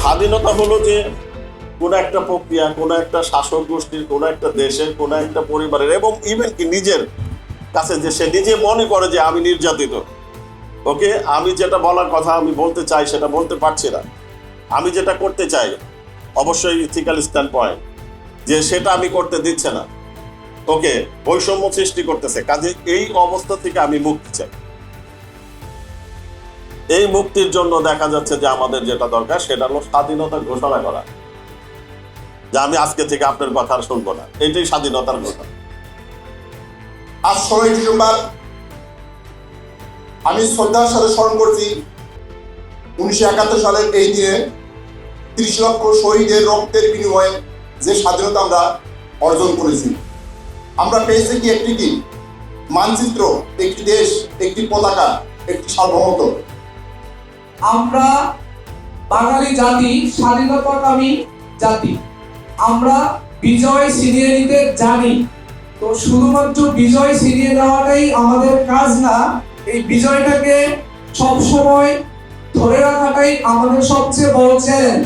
স্বাধীনতা হলো যে কোনো একটা প্রক্রিয়া, কোনো একটা শাসক গোষ্ঠীর, কোনো একটা দেশের, কোনো একটা পরিবারের এবং ইভেন কি নিজের কাছে যে সে নিজে মনে করে যে আমি নির্যাতিত, ওকে আমি যেটা বলার কথা আমি বলতে চাই সেটা বলতে পারছি না, আমি যেটা করতে চাই অবশ্যই ইথিক্যাল স্ট্যান্ড পয়েন্ট যে সেটা আমি করতে দিচ্ছে না, ওকে বৈষম্য সৃষ্টি করতেছে। কাজে এই অবস্থা থেকে আমি মুক্তি চাই। এই মুক্তির জন্য দেখা যাচ্ছে যে আমাদের যেটা দরকার সেটা হলো স্বাধীনতা ঘোষণা করা, যে আমি আজকে থেকে আপনার কথা আর শুনবো না, এটাই স্বাধীনতার ঘোষণা। আজ 16 ডিসেম্বর আমি শ্রদ্ধার সাথে স্মরণ করছি 1971 সালের এই দিনে 30 লক্ষ শহীদের রক্তের বিনিময়ে যে স্বাধীনতা আমরা অর্জন করেছি। আমরা পেয়েছি কি একটি কি মানচিত্র, একটি দেশ, একটি পতাকা, একটি সার্বভৌমত্ব। আমরা বাঙালি জাতি স্বাধীনতাকামী জাতি, আমরা বিজয় ছিনিয়ে নিতে জানি। তো শুধুমাত্র বিজয় ছিনিয়ে নেওয়াটাই আমাদের কাজ না, এই বিজয়টাকে সবসময় ধরে রাখাটাই আমাদের সবচেয়ে বড় চ্যালেঞ্জ।